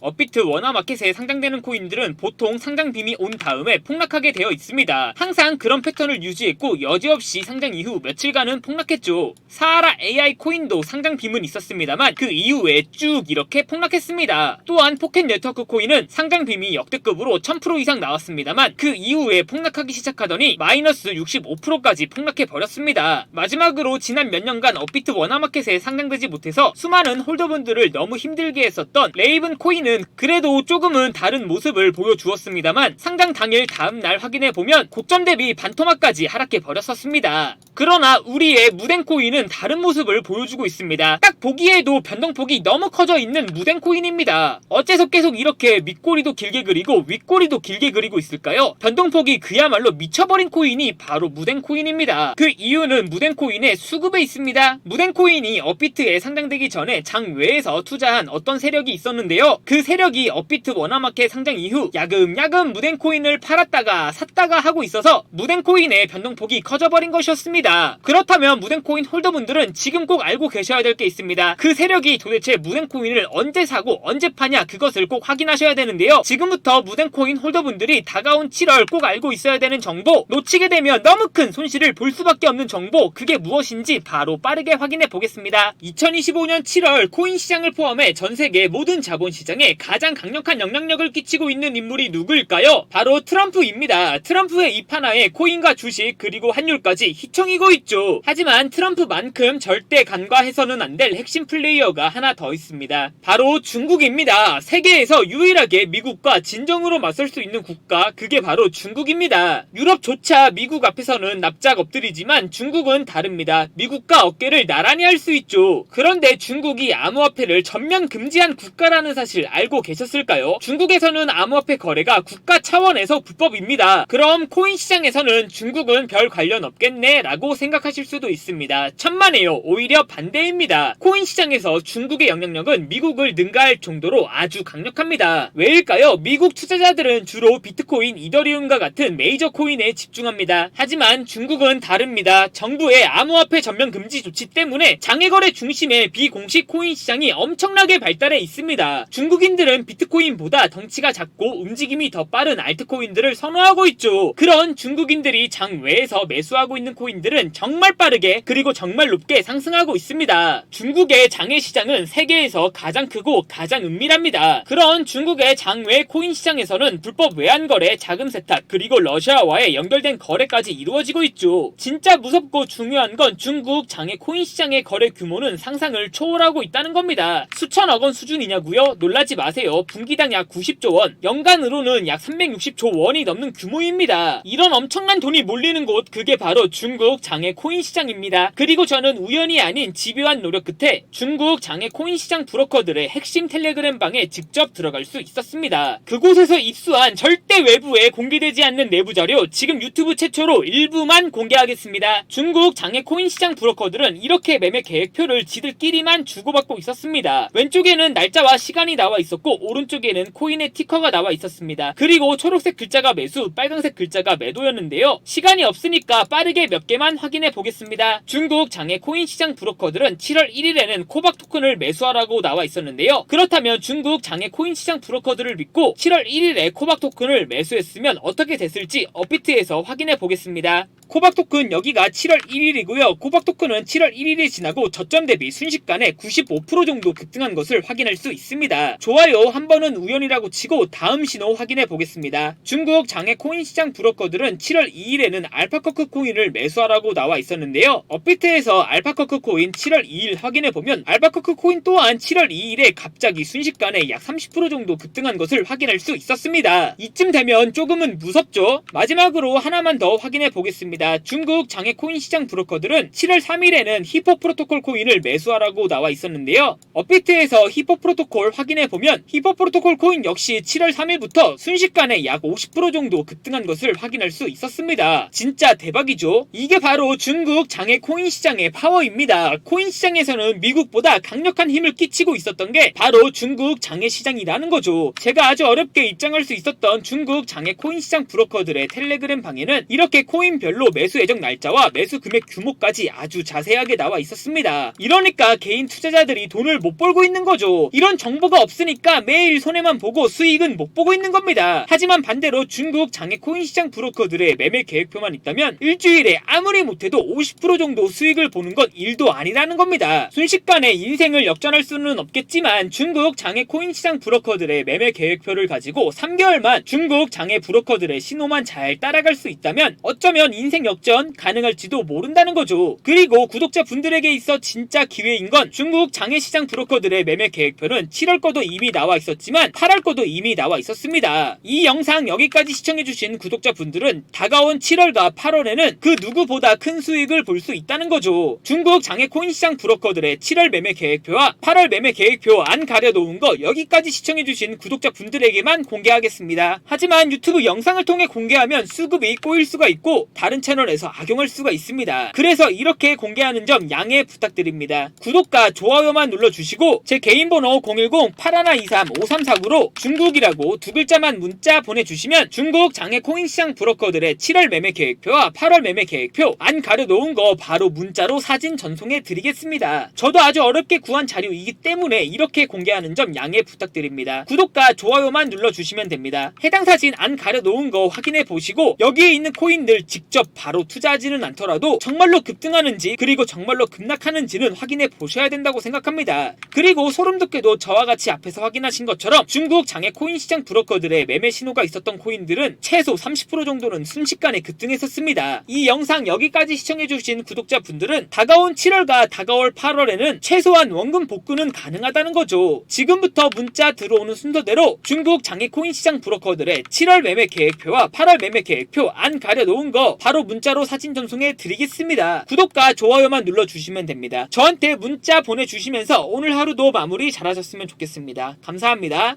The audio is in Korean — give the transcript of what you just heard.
업비트 워너마켓에 상장되는 코인들은 보통 상장빔이 온 다음에 폭락하게 되어 있습니다. 항상 그런 패턴을 유지했고 여지없이 상장 이후 며칠간은 폭락했죠. 사하라 AI 코인도 상장빔은 있었습니다만 그 이후에 쭉 이렇게 폭락했습니다. 또한 포켓 네트워크 코인은 상장빔이 역대급으로 1000% 이상 나왔습니다만 그 이후에 폭락하기 시작하더니 마이너스 65%까지 폭락해버렸습니다. 마지막으로 지난 몇 년간 업비트 워너마켓에 상장되지 못해서 수많은 홀더분들을 너무 힘들게 했었던 레이븐 코인은 그래도 조금은 다른 모습을 보여주었습니다만 상장 당일 다음날 확인해보면 고점 대비 반토막까지 하락해버렸었습니다. 그러나 우리의 무덴코인은 다른 모습을 보여주고 있습니다. 딱 보기에도 변동폭이 너무 커져 있는 무덴코인입니다. 어째서 계속 이렇게 밑꼬리도 길게 그리고 윗꼬리도 길게 그리고 있을까요? 변동폭이 그야말로 미쳐버린 코인이 바로 무덴코인입니다. 그 이유는 무덴코인의 수급에 있습니다. 무덴코인이 업비트에 상장되기 전에 장외에서 투자한 어떤 세력이 있었는데요. 그 세력이 업비트 워너마켓 상장 이후 야금야금 무덴코인을 팔았다가 샀다가 하고 있어서 무덴코인의 변동폭이 커져버린 것이었습니다. 그렇다면 무덴코인 홀더분들은 지금 꼭 알고 계셔야 될 게 있습니다. 그 세력이 도대체 무덴코인을 언제 사고 언제 파냐 그것을 꼭 확인하셔야 되는데요. 지금부터 무덴코인 홀더분들이 다가온 7월 꼭 알고 있어야 되는 정보, 놓치게 되면 너무 큰 손실을 볼 수밖에 없는 정보, 그게 무엇인지 바로 빠르게 확인해 보겠습니다. 2025년 7월 코인 시장을 포함해 전 세계 모든 자본시장에 가장 강력한 영향력을 끼치고 있는 인물이 누구일까요? 바로 트럼프입니다. 트럼프의 입 하나에 코인과 주식 그리고 환율까지 휘청이고 있죠. 하지만 트럼프만큼 절대 간과해서는 안 될 핵심 플레이어가 하나 더 있습니다. 바로 중국입니다. 세계에서 유일하게 미국과 진정으로 맞설 수 있는 국가, 그게 바로 중국입니다. 유럽조차 미국 앞에서는 납작 엎드리지만 중국은 다릅니다. 미국과 어깨를 나란히 할 수 있죠. 그런데 중국이 암호화폐를 전면 금지한 국가라는 사실 알고 계셨을까요? 중국에서는 암호화폐 거래가 국가 차원에서 불법입니다. 그럼 코인 시장에서는 중국은 별 관련 없겠네 라고 생각하실 수도 있습니다. 천만에요. 오히려 반대입니다. 코인 시장에서 중국의 영향력은 미국을 능가할 정도로 아주 강력합니다. 왜일까요? 미국 투자자들은 주로 비트코인, 이더리움과 같은 메이저 코인에 집중합니다. 하지만 중국은 다릅니다. 정부의 암호화폐 전면 금지 조치 때문에 장외거래 중심의 비공식 코인 시장이 엄청나게 발달해 있습니다. 중국인들은 비트코인보다 덩치가 작고 움직임이 더 빠른 알트코인들을 선호하고 있죠. 그런 중국인들이 장외에서 매수하고 있는 코인들은 정말 빠르게 그리고 정말 높게 상승하고 있습니다. 중국의 장외 시장은 세계에서 가장 크고 가장 은밀합니다. 그런 중국의 장외 코인 시장에서는 불법 외환거래, 자금 세탁, 그리고 러시아와의 연결된 거래까지 이루어지고 있죠. 진짜 무섭고 중요한 건 중국 장외 코인 시장의 거래 규모는 상상을 초월하고 있다는 겁니다. 수천억 원 수준이냐고요? 놀라지 마세요. 분기당 약 90조 원, 연간으로는 약 360조 원이 넘는 규모입니다. 이런 엄청난 돈이 몰리는 곳, 그게 바로 중국 장외 코인 시장입니다. 그리고 저는 우연이 아닌 집요한 노력 끝에 중국 장외 코인 시장 브로커들의 핵심 텔레그램 방에 직접 들어갈 수 있었습니다. 그곳에서 입수한 절대 외부에 공개되지 않는 내부 자료, 지금 유튜브 최초로 일부만 공개하겠습니다. 중국 장외 코인 시장 브로커들은 이렇게 매매 계획표를 지들끼리만 주고받고 있었습니다. 왼쪽에는 날짜와 시간이 나와 있었고 오른쪽에는 코인의 티커가 나와 있었습니다. 그리고 초록색 글자가 매수, 빨간색 글자가 매도였는데요. 시간이 없으니까 빠르게 몇 개만 확인해 보겠습니다. 중국 장외 코인 시장 브로커들은 7월 1일에는 코박 토큰을 매수하라고 나와 있었는데요. 그렇다면 중국 장외 코인 시장 브로커들을 믿고 7월 1일에 코박 토큰을 매수했으면 어떻게 됐을지 업비트에서 확인해 보겠습니다. 코박 토큰 여기가 7월 1일이고요. 코박 토큰은 7월 1일이 지나고 저점 대비 순식간에 95% 정도 급등한 것을 확인할 수 있습니다. 좋아요, 한 번은 우연이라고 치고 다음 신호 확인해 보겠습니다. 중국 장외 코인 시장 브로커들은 7월 2일에는 알파커크 코인을 매수하라고 나와 있었는데요. 업비트에서 알파커크 코인 7월 2일 확인해 보면 알파커크 코인 또한 7월 2일에 갑자기 순식간에 약 30% 정도 급등한 것을 확인할 수 있었습니다. 이쯤 되면 조금은 무섭죠? 마지막으로 하나만 더 확인해 보겠습니다. 중국 장외 코인 시장 브로커들은 7월 3일에는 히포 프로토콜 코인을 매수하라고 나와 있었는데요. 업비트에서 히포 프로토콜 확인해 보면 히포 프로토콜 코인 역시 7월 3일부터 순식간에 약 50% 정도 급등한 것을 확인할 수 있었습니다. 진짜 대박이죠? 이게 바로 중국 장외 코인 시장의 파워입니다. 코인 시장에서는 미국보다 강력한 힘을 끼치고 있었던 게 바로 중국 장외 시장이라는 거죠. 제가 아주 어렵게 입장할 수 있었던 중국 장외 코인 시장 브로커들의 텔레그램 방에는 이렇게 코인별로 매수 예정 날짜와 매수 금액 규모까지 아주 자세하게 나와 있었습니다. 이러니까 개인 투자자들이 돈을 못 벌고 있는 거죠. 이런 정보가 없으니 없으니까 매일 손해만 보고 수익은 못 보고 있는 겁니다. 하지만 반대로 중국 장외 코인 시장 브로커들의 매매 계획표만 있다면 일주일에 아무리 못해도 50% 정도 수익을 보는 건 일도 아니라는 겁니다. 순식간에 인생을 역전할 수는 없겠지만 중국 장외 코인 시장 브로커들의 매매 계획표를 가지고 3개월만 중국 장외 브로커들의 신호만 잘 따라갈 수 있다면 어쩌면 인생 역전 가능할지도 모른다는 거죠. 그리고 구독자분들에게 있어 진짜 기회인 건 중국 장외 시장 브로커들의 매매 계획표는 7월 거도 이미 나와 있었지만 8월 거도 이미 나와 있었습니다. 이 영상 여기까지 시청해주신 구독자분들은 다가온 7월과 8월에는 그 누구보다 큰 수익을 볼 수 있다는 거죠. 중국 장외 코인 시장 브로커들의 7월 매매 계획표와 8월 매매 계획표 안 가려놓은 거 여기까지 시청해주신 구독자분들에게만 공개하겠습니다. 하지만 유튜브 영상을 통해 공개하면 수급이 꼬일 수가 있고 다른 채널에서 악용할 수가 있습니다. 그래서 이렇게 공개하는 점 양해 부탁드립니다. 구독과 좋아요만 눌러주시고 제 개인 번호 010-8123-5349로 중국이라고 두 글자만 문자 보내주시면 중국 장외 코인 시장 브로커들의 7월 매매 계획표와 8월 매매 계획표 안 가려놓은 거 바로 문자로 사진 전송해 드리겠습니다. 저도 아주 어렵게 구한 자료이기 때문에 이렇게 공개하는 점 양해 부탁드립니다. 구독과 좋아요만 눌러주시면 됩니다. 해당 사진 안 가려놓은 거 확인해 보시고 여기에 있는 코인들 직접 바로 투자하지는 않더라도 정말로 급등하는지 그리고 정말로 급락하는지는 확인해 보셔야 된다고 생각합니다. 그리고 소름돋게도 저와 같이 앞에서 확인하신 것처럼 중국 장외 코인 시장 브로커들의 매매 신호가 있었던 코인들은 최소 30% 정도는 순식간에 급등했었습니다. 이 영상 여기까지 시청해주신 구독자분들은 다가온 7월과 다가올 8월에는 최소한 원금 복구는 가능하다는 거죠. 지금부터 문자 들어오는 순서대로 중국 장외 코인 시장 브로커들의 7월 매매 계획표와 8월 매매 계획표 안 가려놓은 거 바로 문자로 사진 전송해 드리겠습니다. 구독과 좋아요만 눌러주시면 됩니다. 저한테 문자 보내주시면서 오늘 하루도 마무리 잘하셨으면 좋겠습니다. 감사합니다.